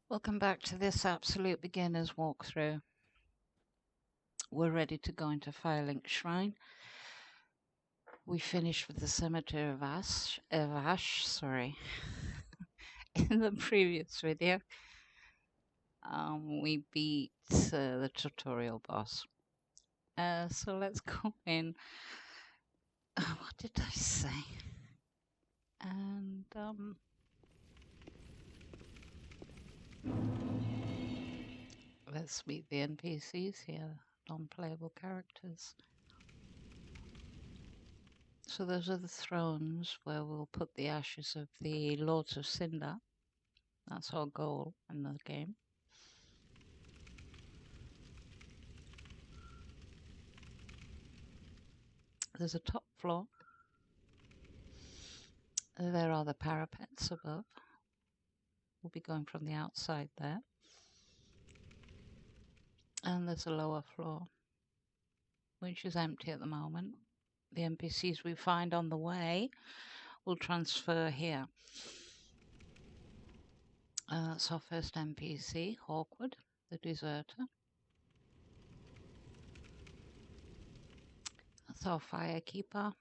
Welcome back to this absolute beginner's walkthrough. We're ready to go into Firelink Shrine. We finished with the Cemetery of Ash, in the previous video. We beat the tutorial boss. So let's go in. What did I say? And let's meet the NPCs here, non-playable characters. So those are the thrones where we'll put the ashes of the Lords of Cinder. That's our goal in the game. There's a top floor. There are the parapets above. We'll be going from the outside there. And there's a lower floor, which is empty at the moment. The NPCs we find on the way will transfer here. That's our first NPC, Hawkwood, the deserter. That's our firekeeper.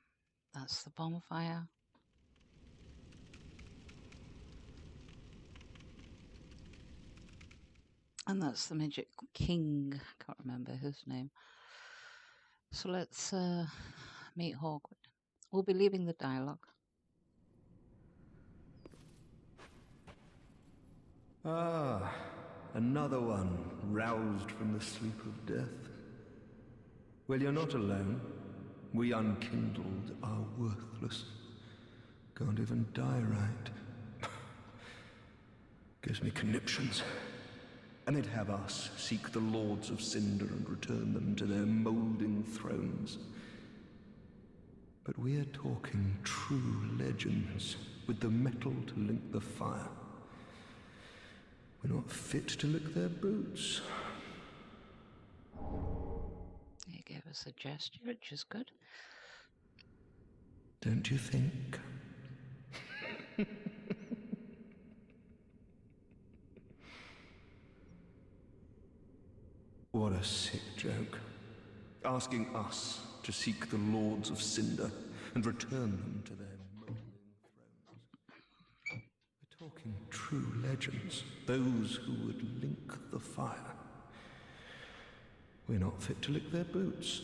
That's the bonfire. And that's the Midget King. Can't remember his name. So let's meet Hawkwood. We'll be leaving the dialogue. Ah, another one roused from the sleep of death. Well, you're not alone. We unkindled are worthless. Can't even die right. Gives me conniptions. And they'd have us seek the Lords of Cinder and return them to their moulding thrones. But we're talking true legends, with the metal to link the fire. We're not fit to lick their boots. He gave us a gesture, which is good. Don't you think? What a sick joke. Asking us to seek the Lords of Cinder and return them to their moulding thrones. We're talking true legends, those who would link the fire. We're not fit to lick their boots.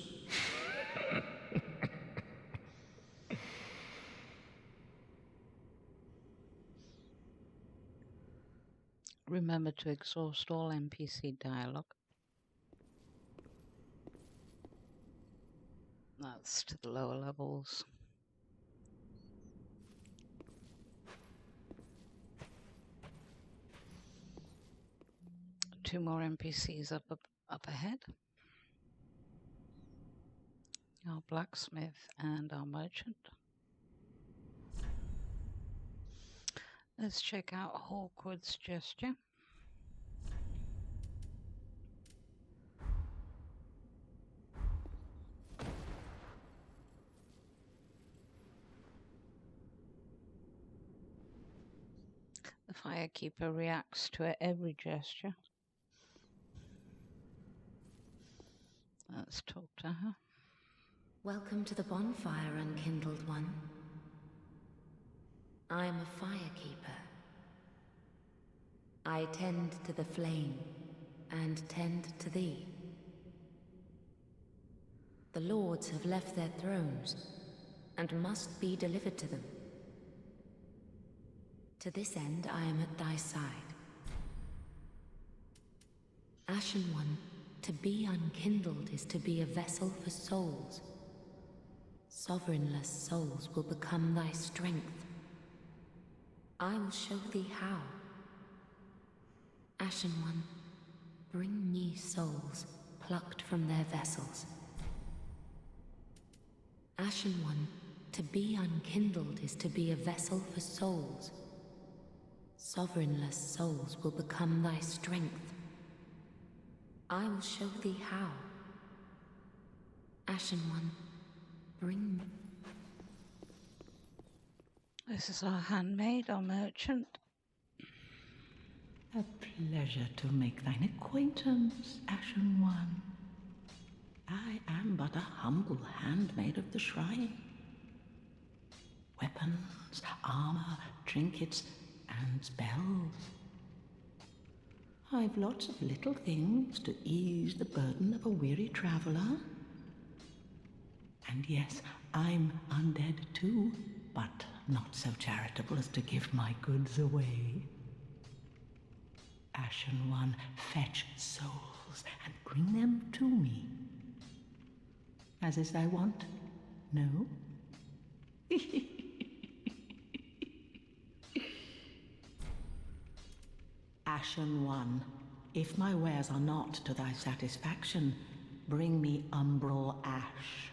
Remember to exhaust all NPC dialogue. That's to the lower levels. Two more NPCs up ahead. Our blacksmith and our merchant. Let's check out Hawkwood's gesture. The firekeeper reacts to every gesture. Let's talk to her. Welcome to the bonfire, unkindled one. I am a firekeeper. I tend to the flame, and tend to thee. The lords have left their thrones, and must be delivered to them. To this end I am at thy side. Ashen One, to be unkindled is to be a vessel for souls. Sovereignless souls will become thy strength. I will show thee how. Ashen One, bring me souls plucked from their vessels. Ashen One, to be unkindled is to be a vessel for souls. Sovereignless souls will become thy strength. I will show thee how. Ashen One, bring me. This is our handmaid, our merchant. A pleasure to make thine acquaintance, Ashen One. I am but a humble handmaid of the shrine. Weapons, armor, trinkets, and spells. I've lots of little things to ease the burden of a weary traveler. And yes, I'm undead too, but not so charitable as to give my goods away. Ashen One, fetch souls and bring them to me. As is thy wont, no? Ashen One, if my wares are not to thy satisfaction, bring me umbral ash.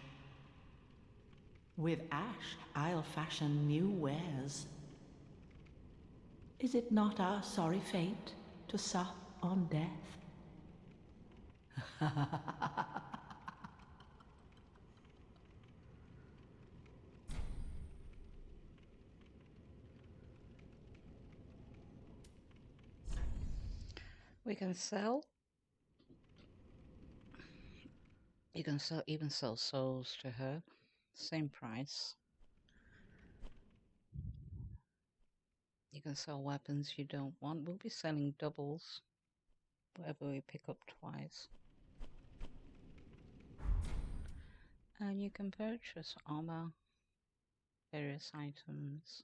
With ash, I'll fashion new wares. Is it not our sorry fate to sup on death? We can sell. You can sell, even sell souls to her. Same price. You can sell weapons you don't want. We'll be selling doubles. Whatever we pick up twice. And you can purchase armor, various items.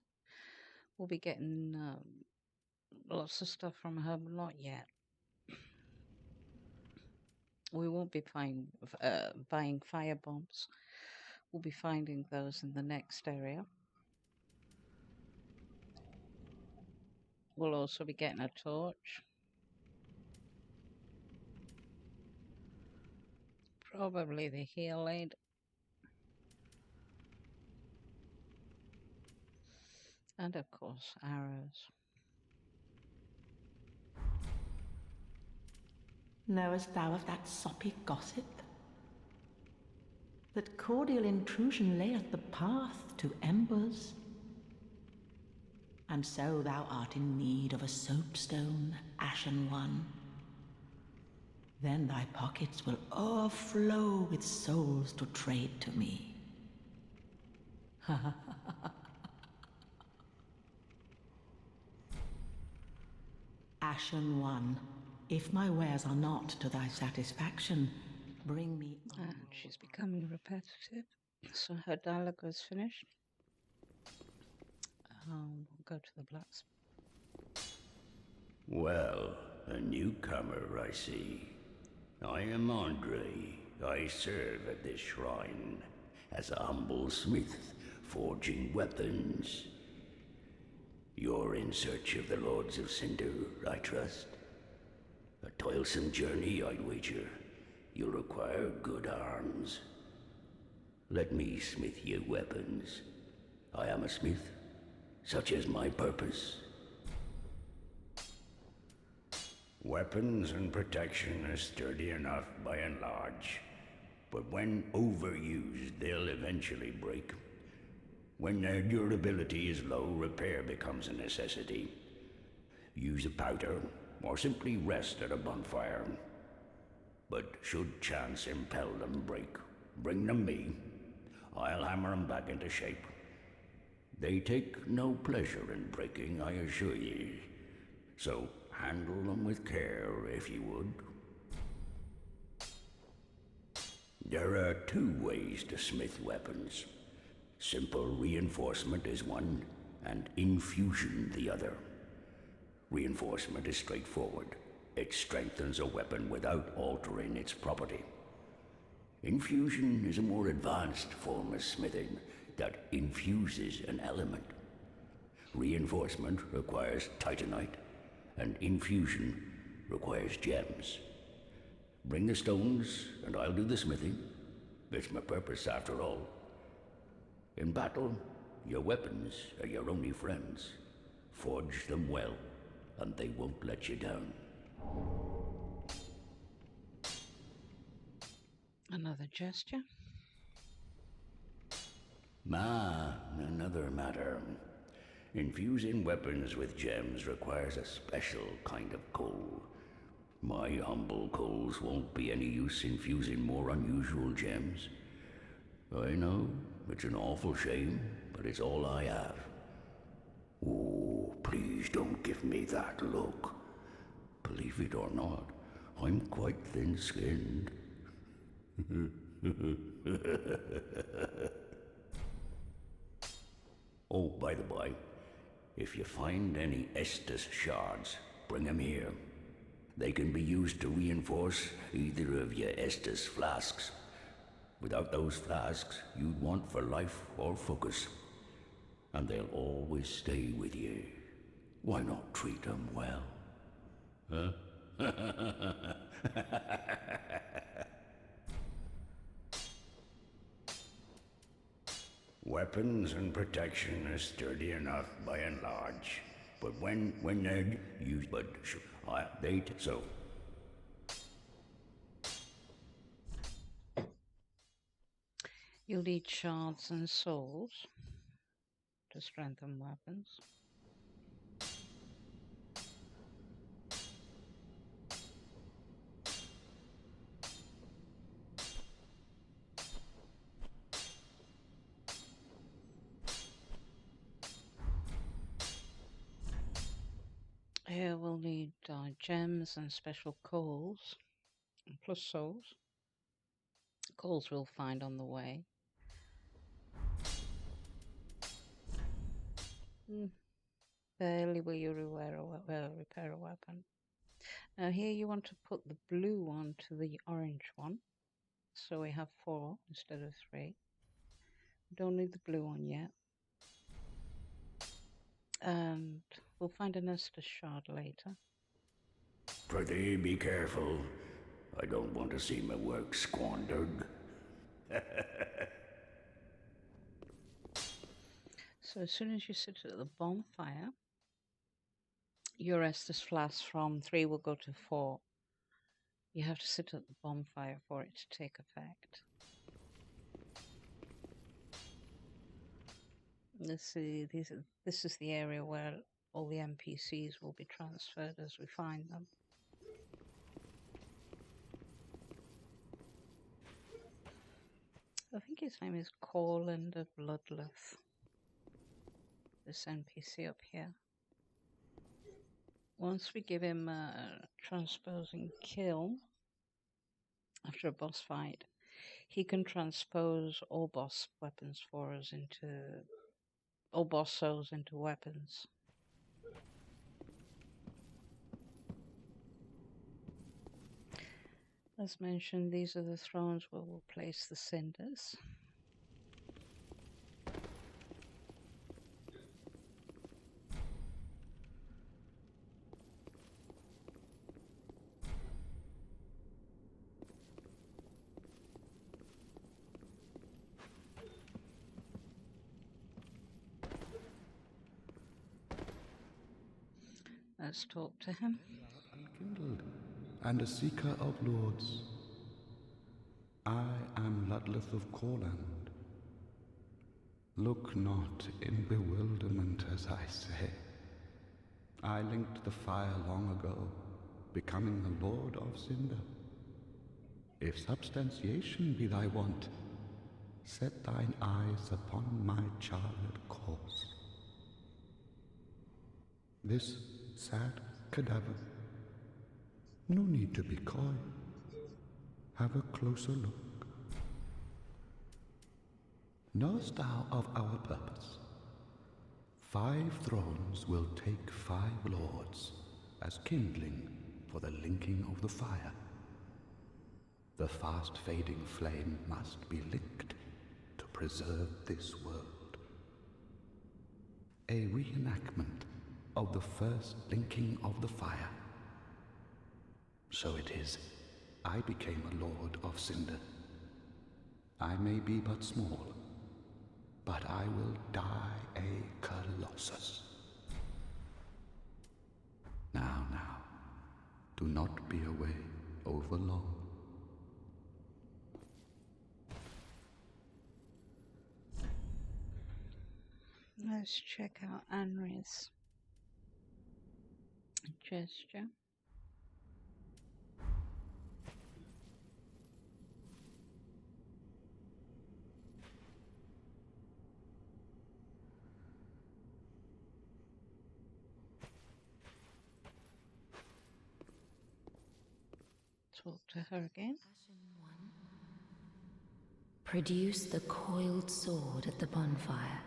We'll be getting lots of stuff from her, but not yet. We won't be buying fire bombs. We'll be finding those in the next area. We'll also be getting a torch. Probably the heal aid. And of course, arrows. Knowest thou of that soppy gossip? That cordial intrusion layeth the path to embers. And so thou art in need of a soapstone, Ashen One. Then thy pockets will overflow with souls to trade to me. Ashen One, if my wares are not to thy satisfaction, bring me... And she's becoming repetitive. So her dialogue is finished. We'll go to the blacksmith. Well, a newcomer, I see. I am Andre. I serve at this shrine as a humble smith, forging weapons. You're in search of the Lords of Cinder, I trust? A toilsome journey, I'd wager. You'll require good arms. Let me smith you weapons. I am a smith, such is my purpose. Weapons and protection are sturdy enough by and large, but when overused, they'll eventually break. When their durability is low, repair becomes a necessity. Use a powder, or simply rest at a bonfire. But should chance impel them break, bring them me. I'll hammer them back into shape. They take no pleasure in breaking, I assure ye. So handle them with care, if you would. There are two ways to smith weapons. Simple reinforcement is one, and infusion the other. Reinforcement is straightforward. It strengthens a weapon without altering its property. Infusion is a more advanced form of smithing that infuses an element. Reinforcement requires titanite, and infusion requires gems. Bring the stones, and I'll do the smithing. It's my purpose, after all. In battle, your weapons are your only friends. Forge them well, and they won't let you down. Another gesture. Another matter. Infusing weapons with gems requires a special kind of coal. My humble coals won't be any use infusing more unusual gems. I know, it's an awful shame, but it's all I have. Oh, please don't give me that look. Believe it or not, I'm quite thin-skinned. Oh, by the by, if you find any Estus shards, bring 'em here. They can be used to reinforce either of your Estus flasks. Without those flasks, you'd want for life or focus. And they'll always stay with you. Why not treat 'em well? Huh? Weapons and protection are sturdy enough by and large. But when they're used, so. You'll need shards and souls to strengthen weapons. Here we'll need gems and special coals, plus souls. Coals we'll find on the way. Barely will you repair a weapon. Now here you want to put the blue one to the orange one. So we have 4 instead of 3. Don't need the blue one yet. And we'll find an Estus shard later. Prithee, be careful. I don't want to see my work squandered. So as soon as you sit at the bonfire, your Estus flask from 3 will go to 4. You have to sit at the bonfire for it to take effect. This is the area where all the NPCs will be transferred as we find them. I think his name is Corland of Bloodleth. This NPC up here. Once we give him a transposing kill after a boss fight, he can transpose all boss weapons for us all boss souls into weapons. As mentioned, these are the thrones where we'll place the cinders. Let's talk to him. Unkindled, and a seeker of lords. I am Ludleth of Corland. Look not in bewilderment as I say. I linked the fire long ago, becoming the Lord of Cinder. If substantiation be thy want, set thine eyes upon my charred corpse. This sad cadaver. No need to be coy. Have a closer look. Knowest thou of our purpose? 5 thrones will take 5 lords as kindling for the linking of the fire. The fast-fading flame must be licked to preserve this world. A reenactment of the first linking of the fire. So it is, I became a Lord of Cinder. I may be but small, but I will die a Colossus. Now, do not be away over long. Let's check out Anri's gesture. Talk to her again. Produce the coiled sword at the bonfire.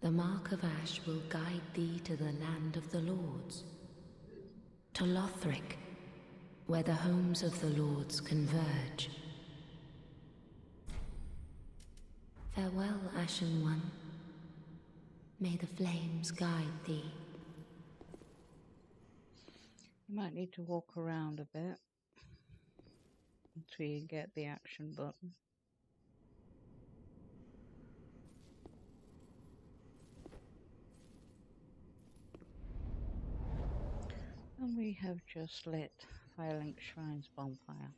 The mark of ash will guide thee to the land of the lords. To Lothric, where the homes of the lords converge. Farewell, Ashen One. May the flames guide thee. You might need to walk around a bit until you get the action button. And we have just lit Firelink Shrine's bonfire.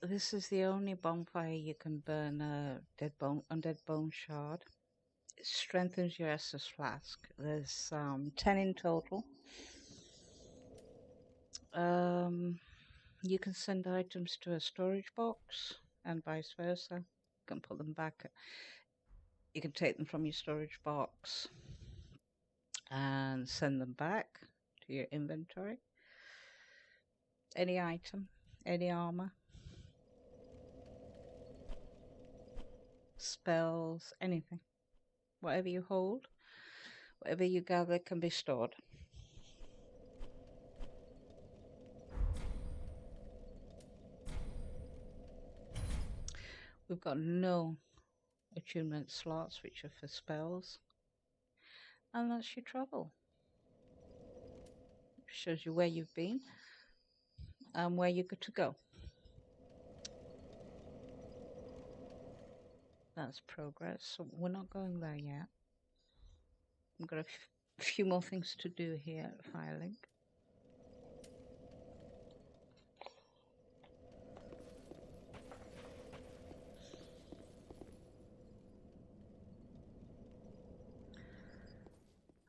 This is the only bonfire you can burn a undead bone shard. It strengthens your Estus flask. There's 10 in total. You can send items to a storage box and vice versa. You can put them back. You can take them from your storage box and send them back to your inventory. Any item, any armor, spells, anything. Whatever you hold, whatever you gather can be stored. We've got no attunement slots which are for spells. And that's your travel. It shows you where you've been and where you're good to go. That's progress. So we're not going there yet. We've got a few more things to do here at Firelink.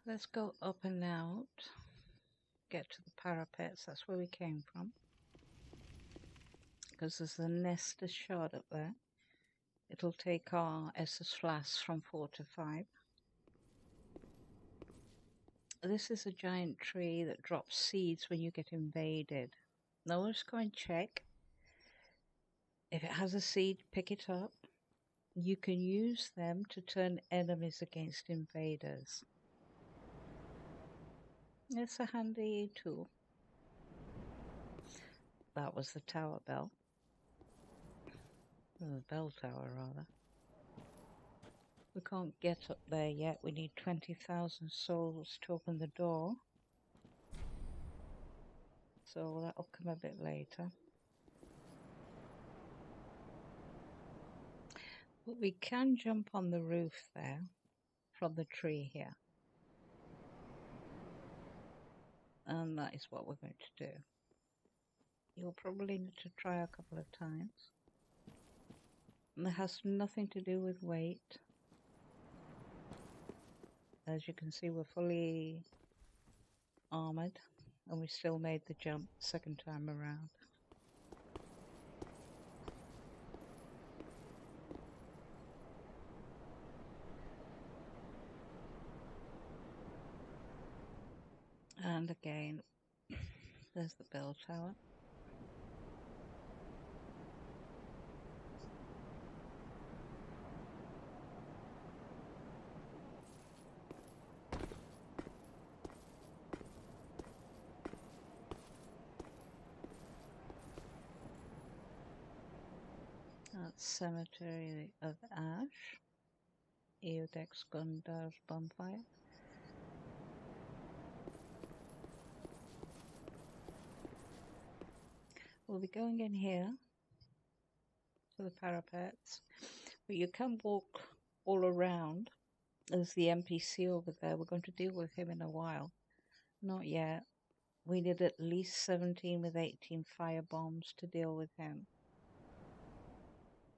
Let's go up and out. Get to the parapets. That's where we came from. Because there's the Nestor shard up there. It'll take our Essus flasks from 4 to 5. This is a giant tree that drops seeds when you get invaded. Now let's go and check. If it has a seed, pick it up. You can use them to turn enemies against invaders. It's a handy tool. That was the tower bell. The bell tower, rather. We can't get up there yet. We need 20,000 souls to open the door. So that'll come a bit later. But we can jump on the roof there from the tree here. And that is what we're going to do. You'll probably need to try a couple of times. And it has nothing to do with weight. As you can see, we're fully armored and we still made the jump second time around. And again, there's the bell tower. That's Cemetery of Ash. Eodex Gundar's bonfire. We'll be going in here to the parapets, but you can walk all around There's the NPC over there. We're going to deal with him in a while. Not yet. We did at least 17 with 18 fire bombs to deal with him.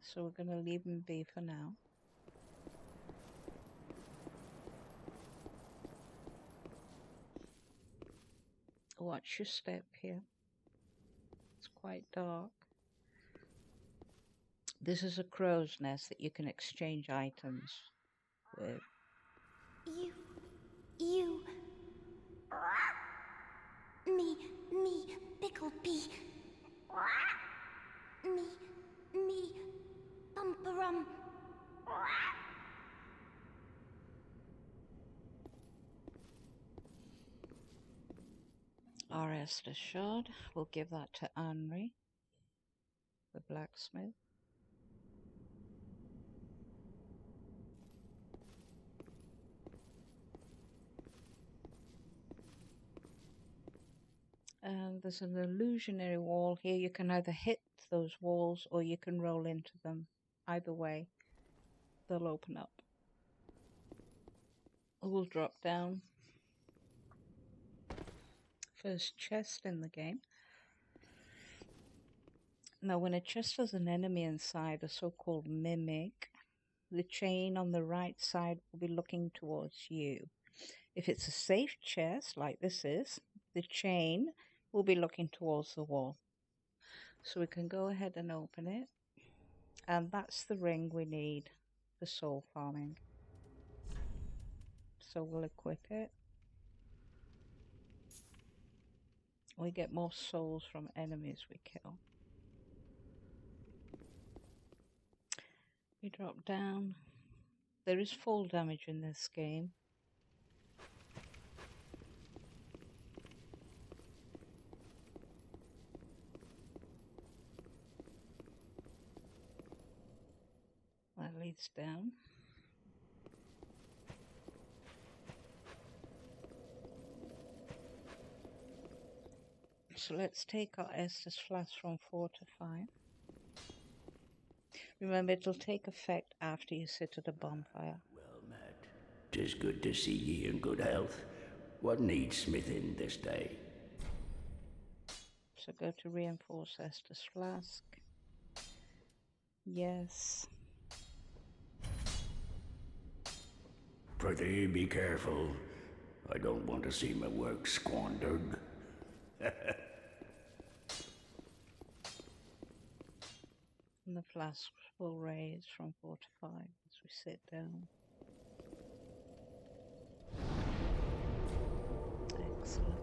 So we're going to leave him be for now. Watch your step here. It's quite dark. This is a crow's nest that you can exchange items with. You... Me, Picklebee. Me, Bumperum. RS shard. We'll give that to Henri, the blacksmith. And there's an illusionary wall here. You can either hit those walls or you can roll into them. Either way, they'll open up. We'll drop down. First chest in the game. Now, when a chest has an enemy inside, a so-called mimic, the chain on the right side will be looking towards you. If it's a safe chest, like this is, the chain will be looking towards the wall. So we can go ahead and open it. And that's the ring we need for soul farming. So we'll equip it. We get more souls from enemies we kill. We drop down. There is fall damage in this game. That leads down. So let's take our Estus flask from 4 to 5. Remember, it'll take effect after you sit at a bonfire. Well, Matt, 'tis good to see ye in good health. What needs smithing this day? So go to reinforce Estus flask. Yes. Prithee, be careful. I don't want to see my work squandered. And the flasks will raise from 4 to 5 as we sit down. Excellent.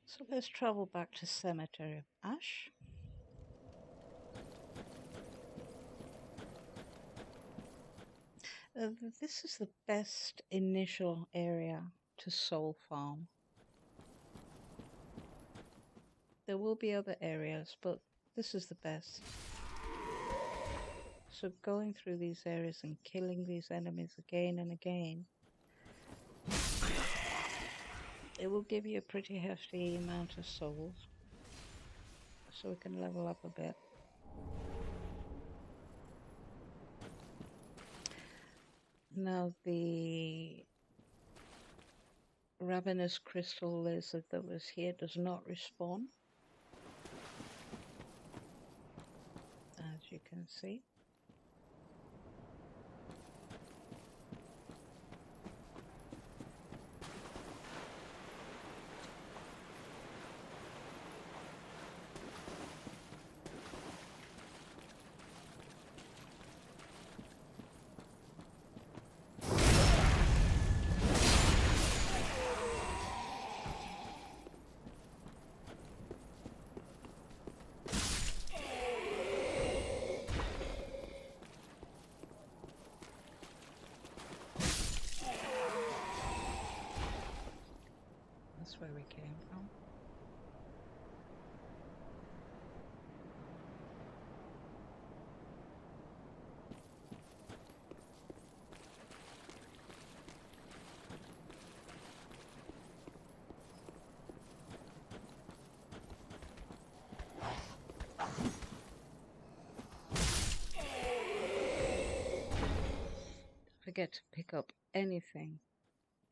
So let's travel back to Cemetery of Ash. This is the best initial area to soul farm. There will be other areas, but this is the best. So going through these areas and killing these enemies again and again, it will give you a pretty hefty amount of souls. So we can level up a bit. Now the ravenous crystal lizard that was here does not respawn, as you can see. That's where we came from. forget to pick up anything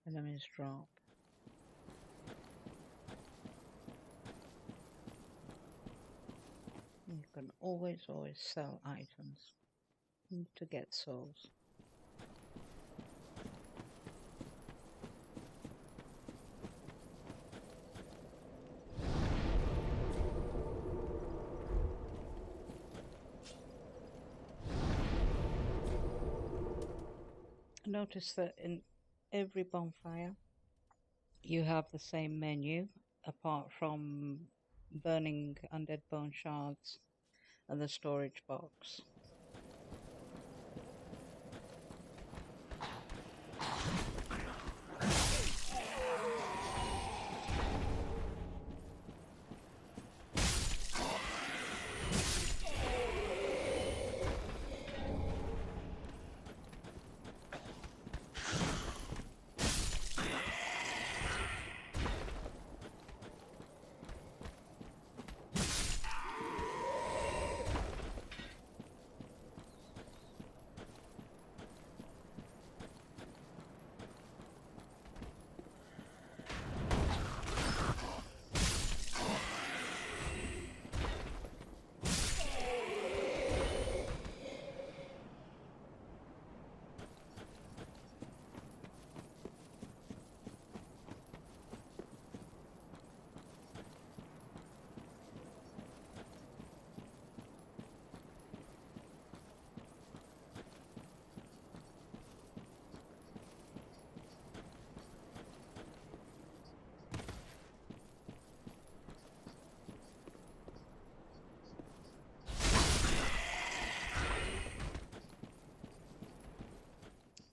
enemies drop. You can always sell items to get souls. Notice that in every bonfire you have the same menu apart from burning undead bone shards and the storage box.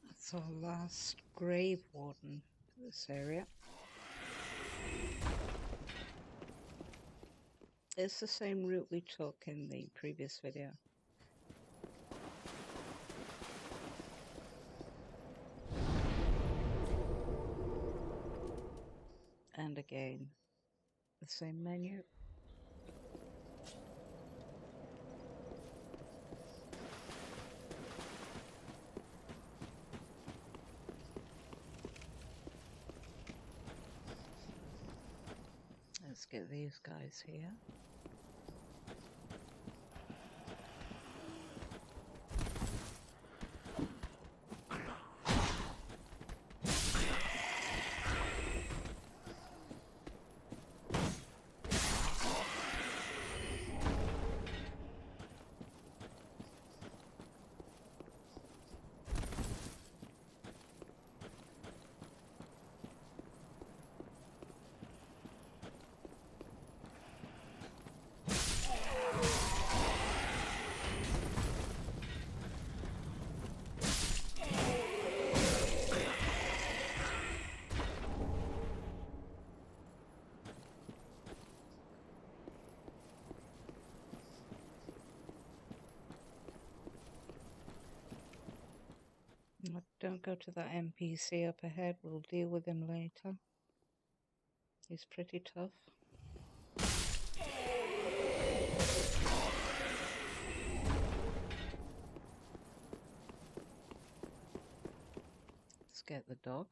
That's our last grave warden for this area. It's the same route we took in the previous video. And again, the same menu. Let's get these guys here. Don't go to that NPC up ahead, we'll deal with him later. He's pretty tough. Let's get the dog.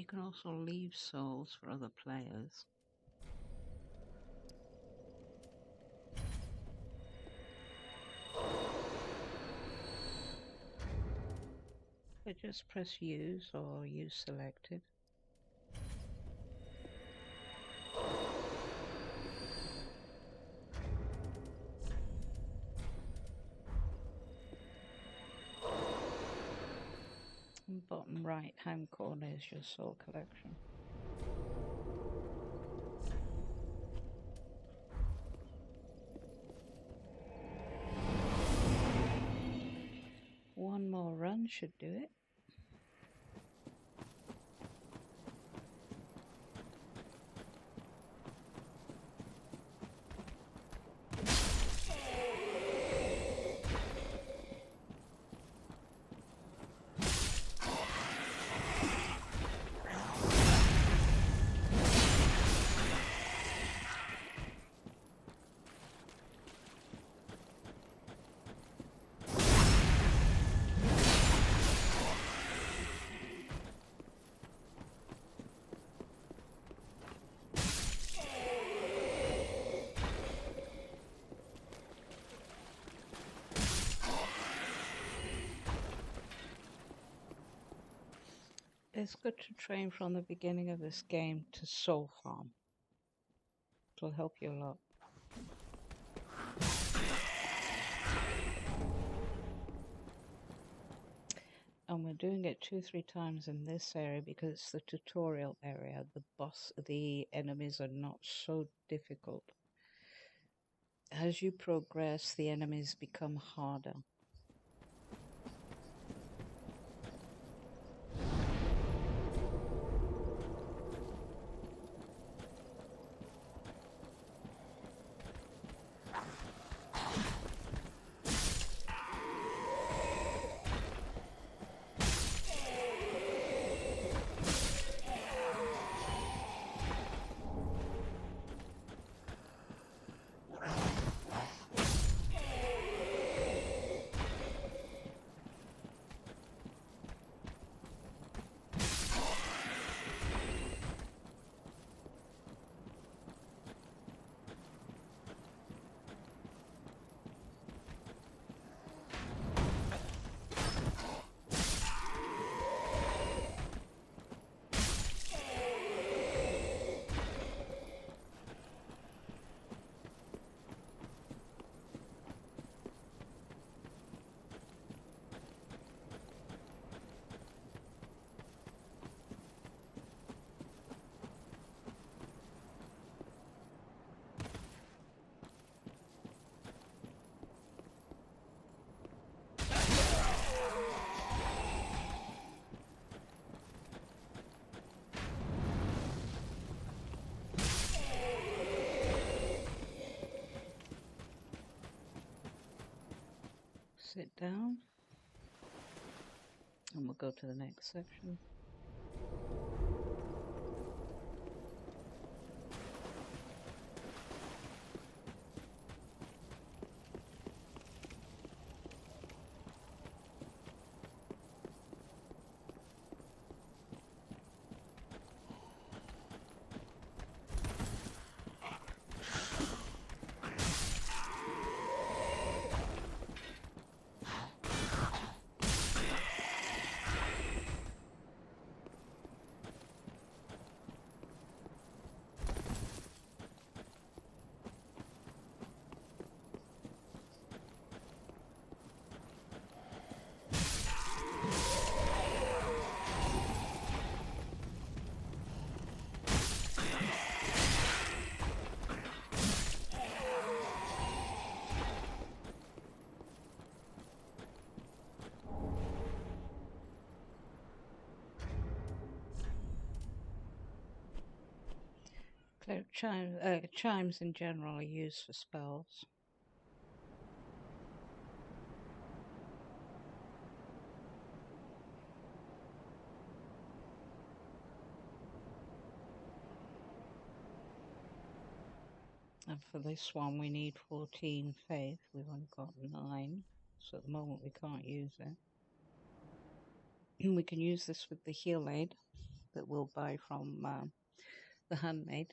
You can also leave souls for other players. Which just press use or use selected. Bottom right hand corner is your soul collection. One more run should do it. It's good to train from the beginning of this game to soul farm. It'll help you a lot. And we're doing it 2-3 times in this area because it's the tutorial area. The enemies are not so difficult. As you progress, the enemies become harder. Sit down, and we'll go to the next section. Cleric chimes in general are used for spells. And for this one we need 14 faith. We've only got 9, so at the moment we can't use it. We can use this with the heal aid that we'll buy from the handmaid.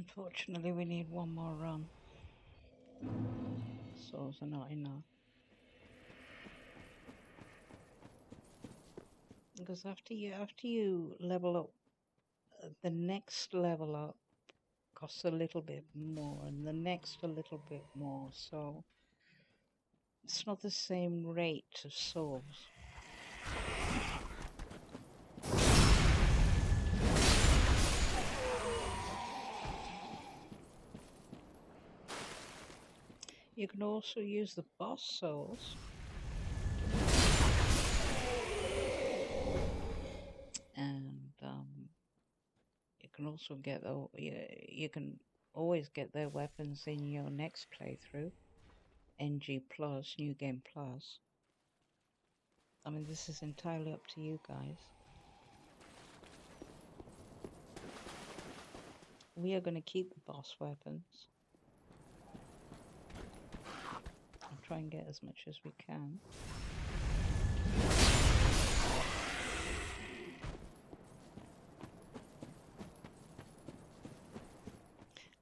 Unfortunately, we need one more run. Souls are not enough. Because after you level up, the next level up costs a little bit more, and the next a little bit more. So it's not the same rate of souls. You can also use the boss souls and you can also get you can always get their weapons in your next playthrough. NG Plus, New Game Plus. I mean, this is entirely up to you guys. We are going to keep the boss weapons and try and get as much as we can.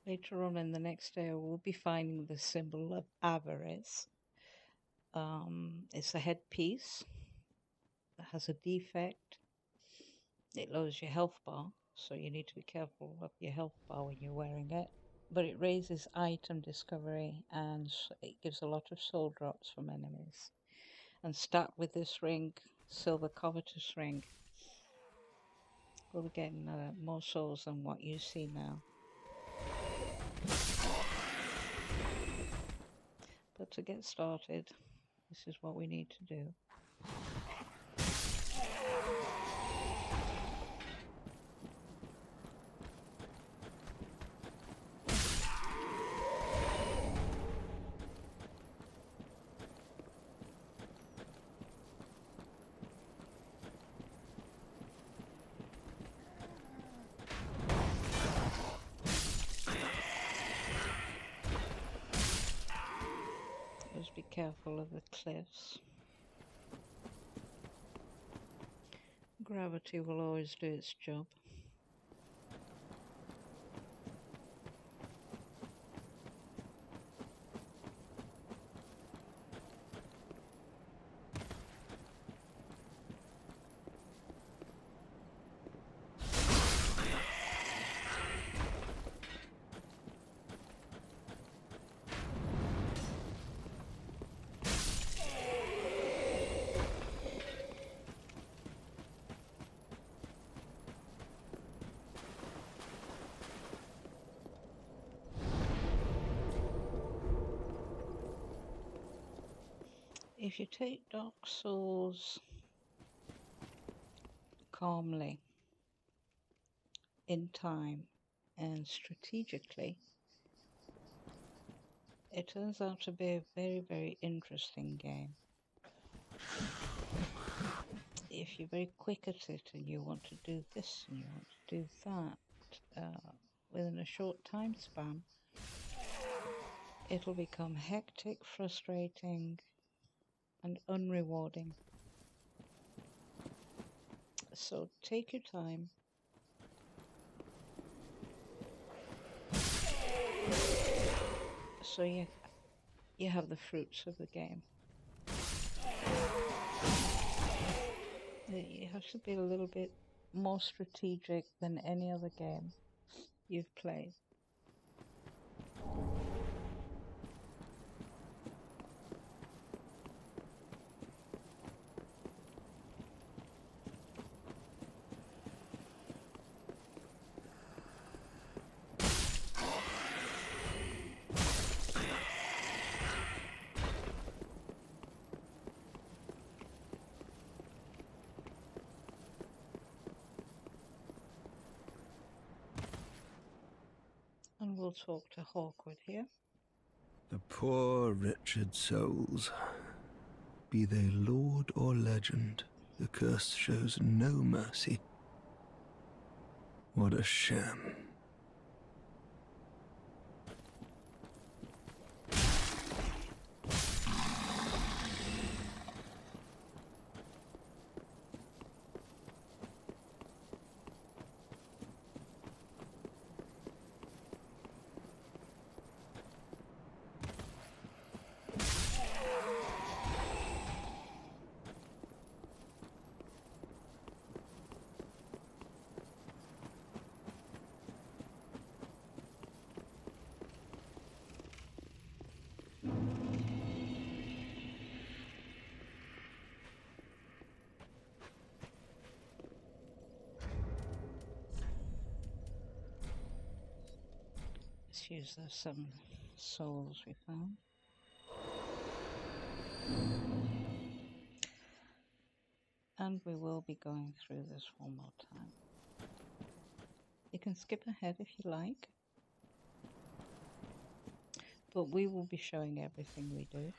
Later on in the next area, we'll be finding the symbol of avarice. It's a headpiece that has a defect. It lowers your health bar, so you need to be careful of your health bar when you're wearing it. But it raises item discovery and it gives a lot of soul drops from enemies. And start with this ring, silver covetous ring. We'll be getting more souls than what you see now. But to get started, this is what we need to do. Just be careful of the cliffs. Gravity will always do its job. If you take Dark Souls calmly, in time, and strategically, it turns out to be a very, very interesting game. If you're very quick at it and you want to do this and you want to do that within a short time span, it'll become hectic, frustrating, and unrewarding. So take your time. So you have the fruits of the game. You have to be a little bit more strategic than any other game you've played. And we'll talk to Hawkwood here. The poor wretched souls. Be they lord or legend, the curse shows no mercy. What a sham. Let's use some souls we found. And we will be going through this one more time. You can skip ahead if you like, but we will be showing everything we do.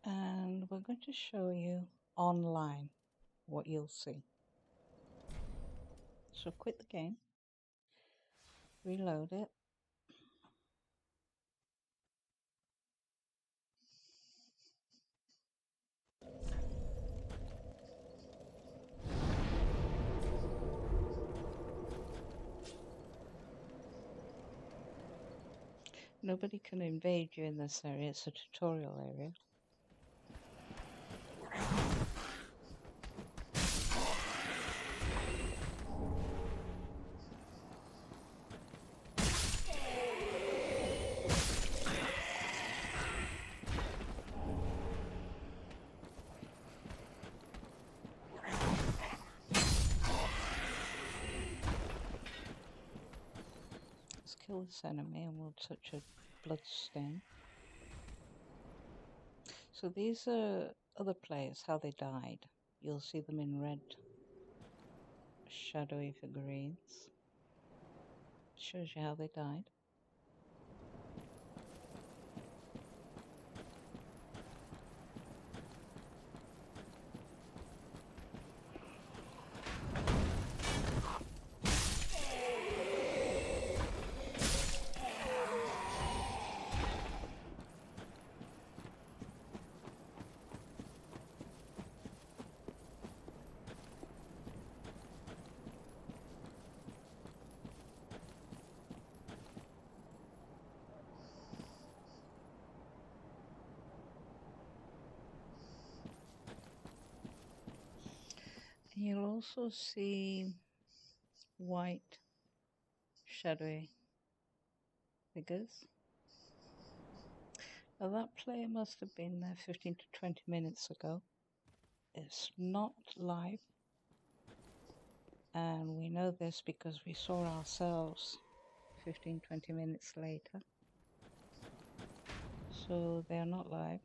And we're going to show you online what you'll see. So quit the game, reload it. Nobody can invade you in this area, it's a tutorial area. Let's kill this enemy and we'll touch a blood stain. So these are other players, how they died. You'll see them in red, shadowy figurines. Shows you how they died. You'll also see white, shadowy figures. Now that player must have been there 15 to 20 minutes ago. It's not live, and we know this because we saw ourselves 15-20 minutes later. So they are not live.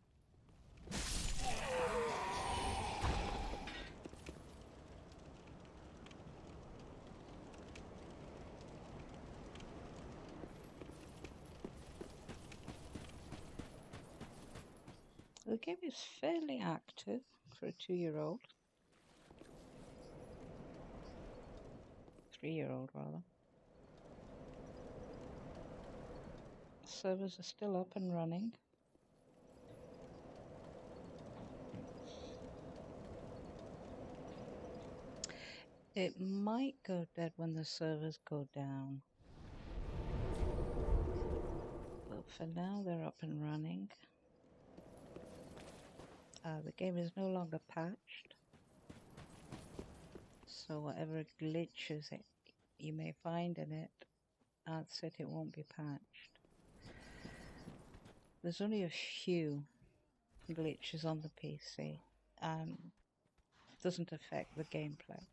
The game is fairly active for a 2-year-old. 3-year-old rather. Servers are still up and running. It might go dead when the servers go down. But for now they're up and running. The game is no longer patched. So whatever glitches you may find in it, odds it won't be patched. There's only a few glitches on the PC and it doesn't affect the gameplay.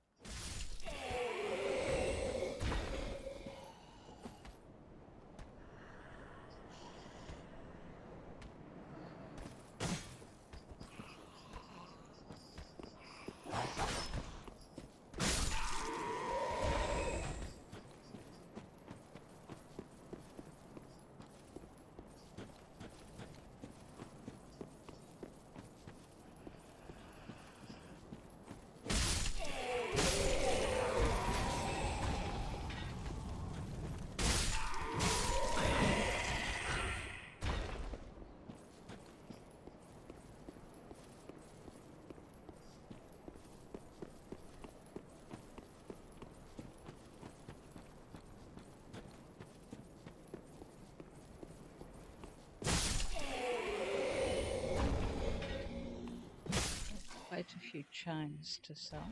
few chimes to sell.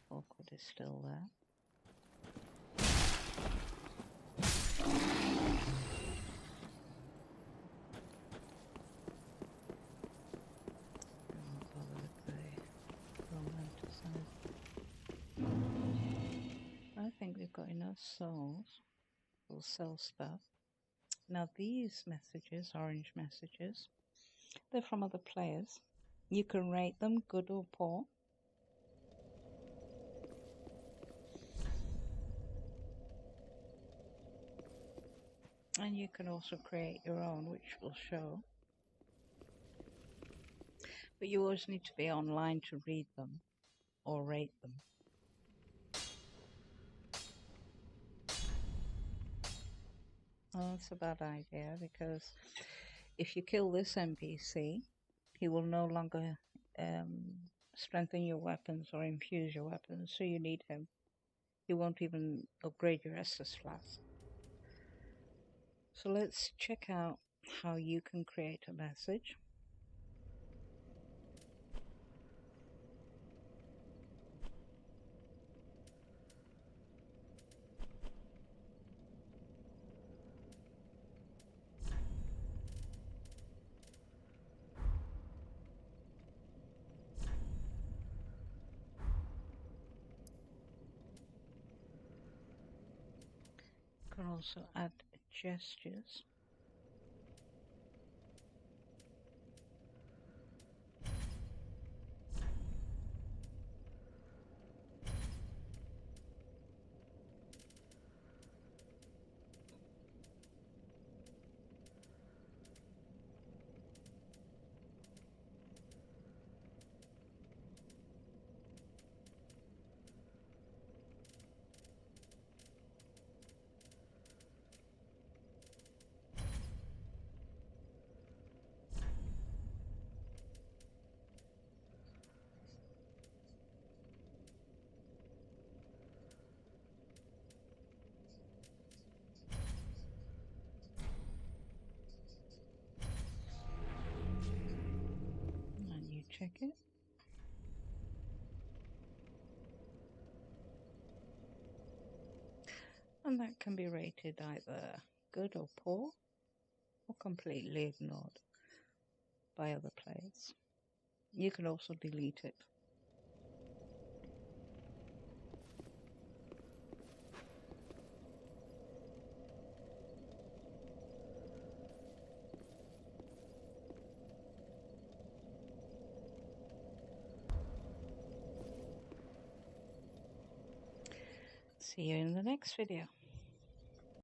Awkward is still there. I think we've got enough souls. We'll sell stuff. Now these messages, orange messages, they're from other players. You can rate them good or poor. And you can also create your own, which will show. But you always need to be online to read them or rate them. Oh, that's a bad idea, because if you kill this NPC, he will no longer strengthen your weapons or infuse your weapons, so you need him. He won't even upgrade your Estus flask. So let's check out how you can create a message. You can also add gestures. And you check it. And that can be rated either good or poor, or completely ignored by other players. You can also delete it. See you in the next video.